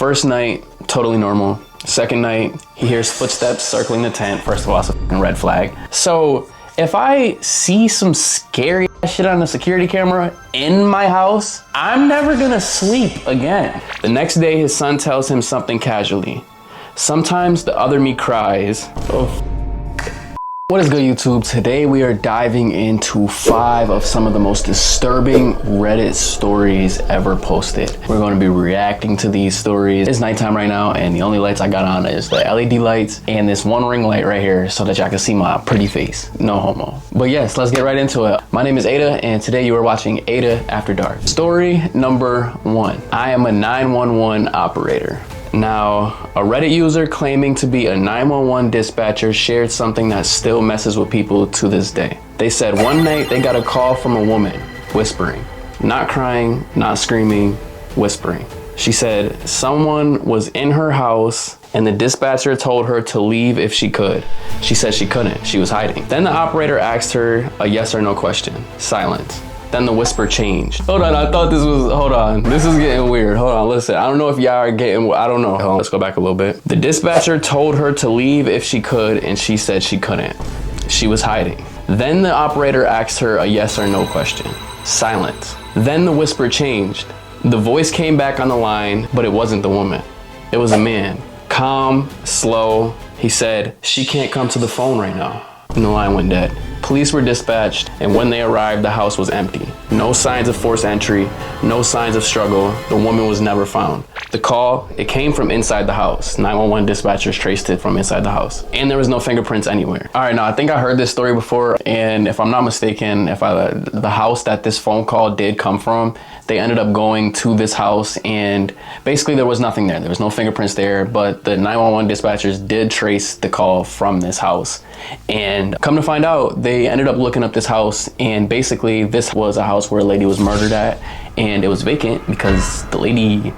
First night, totally normal. Second night, he hears footsteps circling the tent. First of all, it's a fucking red flag. So if I see some scary shit on the security camera in my house, I'm never gonna sleep again. The next day, his son tells him something casually. Sometimes the other me cries. Oh. What is good, YouTube? Today we are diving into 5 of some of the most disturbing Reddit stories ever posted. We're going to be reacting to these stories. It's nighttime right now and the only lights I got on is the LED lights and this one ring light right here so that y'all can see my pretty face. No homo. But yes, let's get right into it. My name is Ada and today you are watching Ada After Dark. Story number 1. I am a 911 operator. Now, a Reddit user claiming to be a 911 dispatcher shared something that still messes with people to this day. They said one night they got a call from a woman, whispering. Not crying, not screaming, whispering. She said someone was in her house and the dispatcher told her to leave if she could. She said she couldn't, she was hiding. Then the operator asked her a yes or no question. Silence. Then the whisper changed. Hold on, I thought this was, hold on. This is getting weird. Hold on, listen. I don't know if y'all are getting, I don't know. Hold on, let's go back a little bit. The dispatcher told her to leave if she could, and she said she couldn't. She was hiding. Then the operator asked her a yes or no question. Silence. Then the whisper changed. The voice came back on the line, but it wasn't the woman. It was a man. Calm, slow. He said, she can't come to the phone right now. And the line went dead. Police were dispatched, and when they arrived, the house was empty. No signs of forced entry, no signs of struggle. The woman was never found. The call, it came from inside the house. 911 dispatchers traced it from inside the house. And there was no fingerprints anywhere. All right, now I think I heard this story before, and if I'm not mistaken, the house that this phone call did come from, they ended up going to this house, and basically there was nothing there. There was no fingerprints there, but the 911 dispatchers did trace the call from this house. And come to find out, they ended up looking up this house, and basically this was a house where a lady was murdered at, and it was vacant because the lady,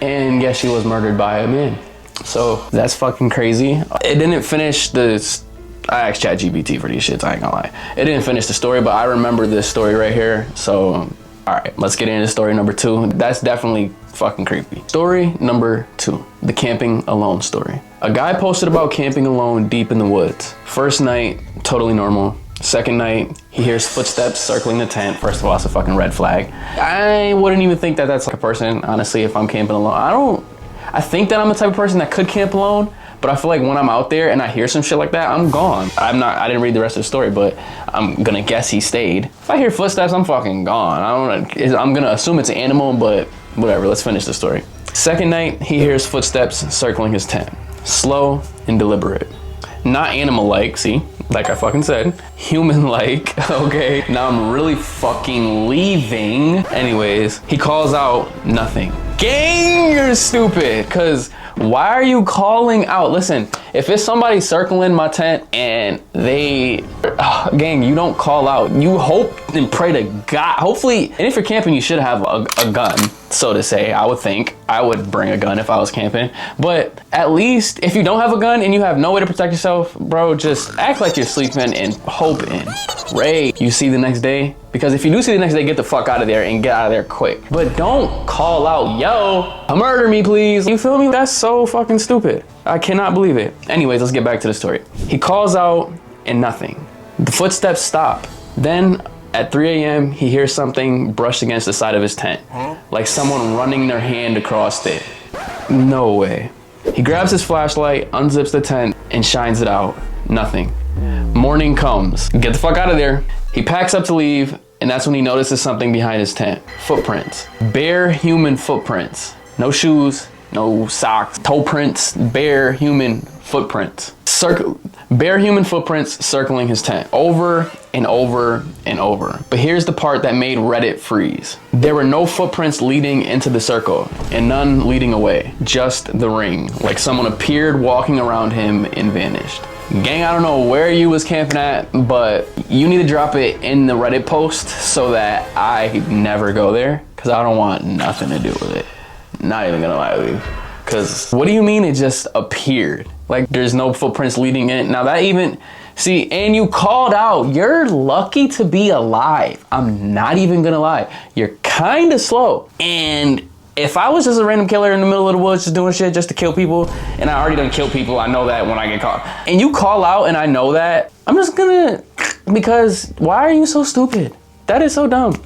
and yes, she was murdered by a man. So that's fucking crazy. It didn't finish this. I asked ChatGPT for these shits, I ain't gonna lie. It didn't finish the story, but I remember this story right here. So, all right, let's get into story number 2. That's definitely fucking creepy. Story number 2, the camping alone story. A guy posted about camping alone deep in the woods. First night, totally normal. Second night, he hears footsteps circling the tent. First of all, it's a fucking red flag. I wouldn't even think that that's like a person, honestly, if I'm camping alone. I think that I'm the type of person that could camp alone, but I feel like when I'm out there and I hear some shit like that, I'm gone. I didn't read the rest of the story, but I'm gonna guess he stayed. If I hear footsteps, I'm fucking gone. I'm gonna assume it's an animal, but whatever, let's finish the story. Second night, he hears footsteps circling his tent. Slow and deliberate. Not animal-like, see? Like I fucking said. Human-like, okay? Now I'm really fucking leaving. Anyways, he calls out nothing. Gang, you're stupid, cause why are you calling out? Listen, if it's somebody circling my tent and gang, you don't call out. You hope and pray to God. Hopefully, and if you're camping, you should have a gun, so to say. I would think. I would bring a gun if I was camping. But at least, if you don't have a gun and you have no way to protect yourself, bro, just act like you're sleeping and hope and pray you see the next day. Because if you do see the next day, get the fuck out of there and get out of there quick. But don't call out, yo, murder me, please. You feel me? That's so fucking stupid. I cannot believe it. Anyways, let's get back to the story. He calls out and nothing. The footsteps stop. Then at 3 a.m., he hears something brush against the side of his tent. Like someone running their hand across it. No way. He grabs his flashlight, unzips the tent, and shines it out. Nothing. Morning comes. Get the fuck out of there. He packs up to leave, and that's when he notices something behind his tent. Footprints. Bare human footprints. No shoes, no socks, toe prints, bare human footprints. Bare human footprints circling his tent. Over and over and over. But here's the part that made Reddit freeze. There were no footprints leading into the circle, and none leading away. Just the ring. Like someone appeared walking around him and vanished. Gang, I don't know where you was camping at, but you need to drop it in the Reddit post so that I never go there, because I don't want nothing to do with it. Not even gonna lie to you. Because what do you mean it just appeared? Like there's no footprints leading in. Now that even, see, and you called out. You're lucky to be alive. I'm not even gonna lie. You're kind of slow. And If I was just a random killer in the middle of the woods just doing shit just to kill people, and I already done killed people, I know that when I get caught, and you call out and I know that, I'm just gonna, because why are you so stupid? That is so dumb.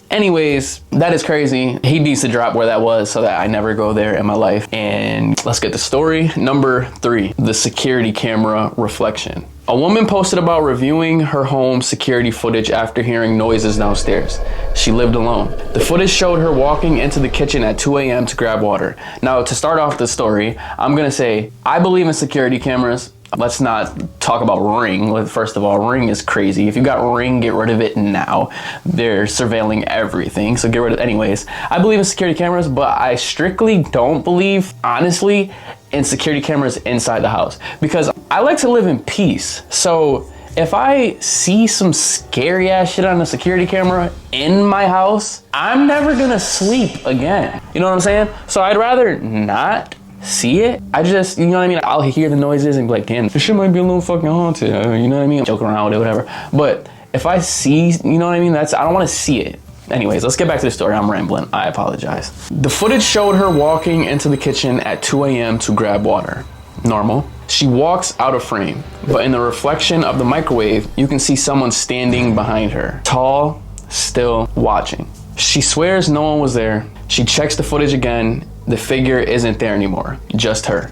Anyways, that is crazy. He needs to drop where that was so that I never go there in my life. And let's get to story number 3, the security camera reflection. A woman posted about reviewing her home security footage after hearing noises downstairs. She lived alone. The footage showed her walking into the kitchen at 2 a.m. to grab water. Now, to start off the story, I'm gonna say, I believe in security cameras. Let's not talk about Ring. First of all, Ring is crazy. If you got Ring, get rid of it now. They're surveilling everything, so get rid of it. Anyways, I believe in security cameras, but I strictly don't believe, honestly, in security cameras inside the house, because I like to live in peace. So if I see some scary ass shit on a security camera in my house, I'm never gonna sleep again. You know what I'm saying? So I'd rather not see it. I just, you know what I mean? I'll hear the noises and be like, damn, this shit might be a little fucking haunted. You know what I mean? Joke around with it, whatever. But if I see, you know what I mean? I don't want to see it. Anyways, let's get back to the story. I'm rambling. I apologize. The footage showed her walking into the kitchen at 2 a.m. to grab water. Normal. She walks out of frame, but in the reflection of the microwave, you can see someone standing behind her. Tall, still watching. She swears no one was there. She checks the footage again. The figure isn't there anymore, just her.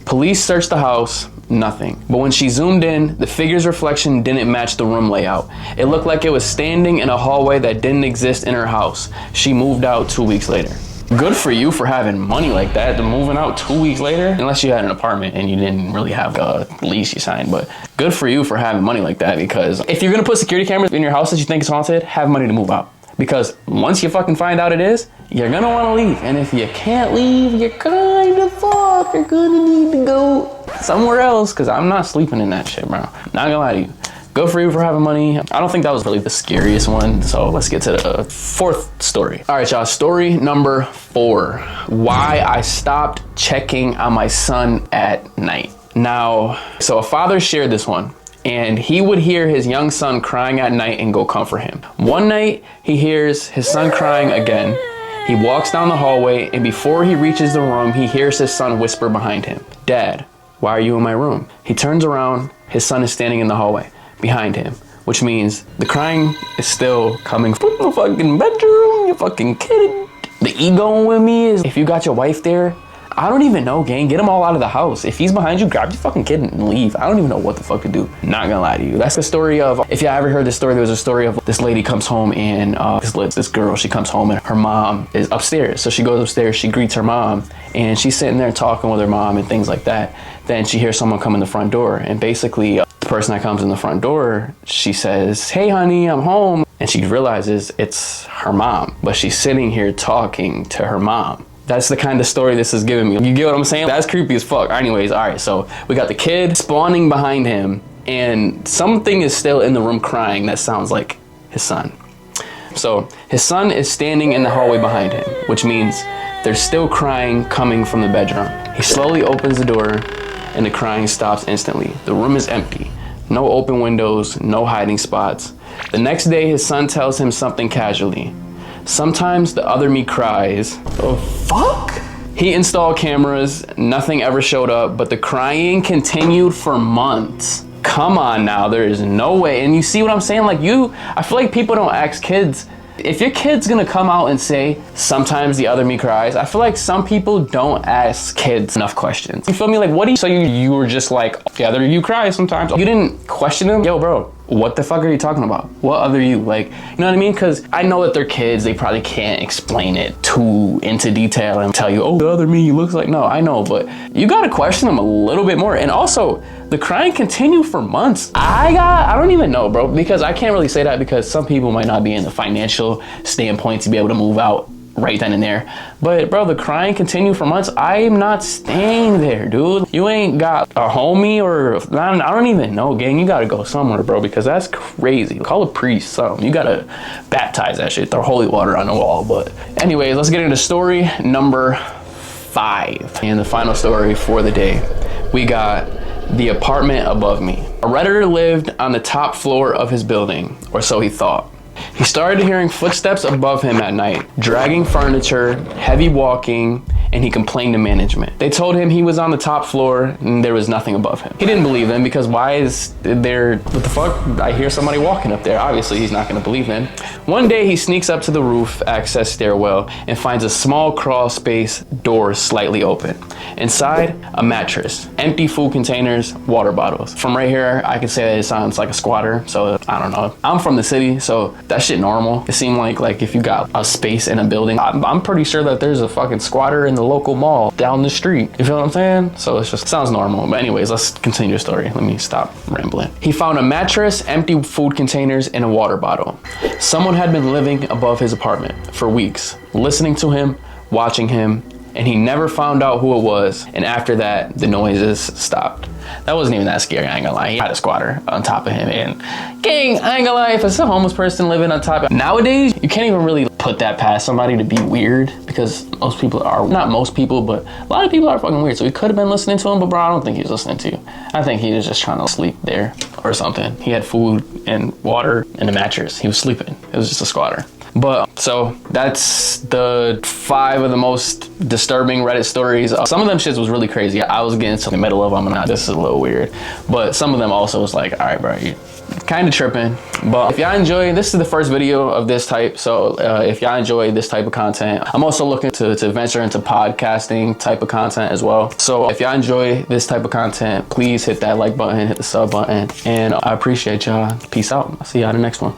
Police searched the house, nothing. But when she zoomed in, the figure's reflection didn't match the room layout. It looked like it was standing in a hallway that didn't exist in her house. She moved out 2 weeks later. Good for you for having money like that, to moving out 2 weeks later, unless you had an apartment and you didn't really have a lease you signed, but good for you for having money like that, because if you're gonna put security cameras in your house that you think is haunted, have money to move out. Because once you fucking find out it is, you're gonna wanna leave. And if you can't leave, you're kinda fucked. You're gonna need to go somewhere else, because I'm not sleeping in that shit, bro. Not gonna lie to you. Good for you for having money. I don't think that was really the scariest one, so let's get to the 4th story. All right, y'all, story number 4. Why I stopped checking on my son at night. Now, so a father shared this one, and he would hear his young son crying at night and go comfort him. One night, he hears his son crying again. He walks down the hallway, and before he reaches the room, he hears his son whisper behind him, "Dad, why are you in my room?" He turns around, his son is standing in the hallway behind him, which means the crying is still coming from the fucking bedroom. You fucking kidding? The ego with me is, if you got your wife there, I don't even know, gang. Get them all out of the house. If he's behind you, grab your fucking kid and leave. I don't even know what the fuck to do. Not gonna lie to you. That's the story of, if you ever heard this story, there was a story of this lady comes home and this girl, she comes home and her mom is upstairs. So she goes upstairs, she greets her mom, and she's sitting there talking with her mom and things like that. Then she hears someone come in the front door, and basically the person that comes in the front door, she says, "Hey honey, I'm home." And she realizes it's her mom, but she's sitting here talking to her mom. That's the kind of story this is giving me. You get what I'm saying? That's creepy as fuck. Anyways, all right, so we got the kid spawning behind him, and something is still in the room crying that sounds like his son. So his son is standing in the hallway behind him, which means there's still crying coming from the bedroom. He slowly opens the door, and the crying stops instantly. The room is empty. No open windows, no hiding spots. The next day, his son tells him something casually. "Sometimes the other me cries." Oh, fuck? He installed cameras, nothing ever showed up, but the crying continued for months. Come on now, there is no way. And you see what I'm saying? Like I feel like people don't ask kids. If your kid's gonna come out and say, "Sometimes the other me cries," I feel like some people don't ask kids enough questions. You feel me? Like, what do you, so you were just like, "The other you cry sometimes." You didn't question them? Yo, bro, what the fuck are you talking about? What other you? Like, you know what I mean? Because I know that they're kids, they probably can't explain it too into detail and tell you, "Oh, the other me looks like," no, I know, but you gotta question them a little bit more. And also, the crying continued for months. I don't even know, bro, because I can't really say that because some people might not be in the financial standpoint to be able to move out right then and there. But bro, the crying continued for months. I'm not staying there, dude. You ain't got a homie or I don't even know, gang. You gotta go somewhere, bro, because that's crazy. Call a priest, something. You gotta baptize that shit, throw holy water on the wall. But anyways, let's get into story number 5. And the final story for the day. We got the apartment above me. A Redditor lived on the top floor of his building, or so he thought. He started hearing footsteps above him at night, dragging furniture, heavy walking, and he complained to management. They told him he was on the top floor and there was nothing above him. He didn't believe them because why is there, what the fuck? I hear somebody walking up there. Obviously, he's not gonna believe them. One day, he sneaks up to the roof access stairwell and finds a small crawl space door slightly open. Inside, a mattress, empty food containers, water bottles. From right here, I can say that it sounds like a squatter, so I don't know. I'm from the city, so that shit normal. It seemed like if you got a space in a building, I'm pretty sure that there's a fucking squatter in the local mall down the street. You feel what I'm saying? So it just sounds normal. But anyways, let's continue the story. Let me stop rambling. He found a mattress, empty food containers, and a water bottle. Someone had been living above his apartment for weeks, listening to him, watching him, and he never found out who it was. And after that, the noises stopped. That wasn't even that scary, I ain't gonna lie. He had a squatter on top of him. And gang, I ain't gonna lie, if it's a homeless person living on top of, nowadays, you can't even really put that past somebody to be weird, because most people are, not most people, but a lot of people are fucking weird. So he could have been listening to him, but bro, I don't think he was listening to you. I think he was just trying to sleep there or something. He had food and water and a mattress. He was sleeping. It was just a squatter. But so that's the 5 of the most disturbing Reddit stories. Some of them shits was really crazy. I was getting to the middle of them and this is a little weird. But some of them also was like, all right, bro, you kind of tripping. But if y'all enjoy, this is the first video of this type. So if y'all enjoy this type of content, I'm also looking to venture into podcasting type of content as well. So if y'all enjoy this type of content, please hit that like button, hit the sub button. And I appreciate y'all. Peace out. I'll see y'all in the next one.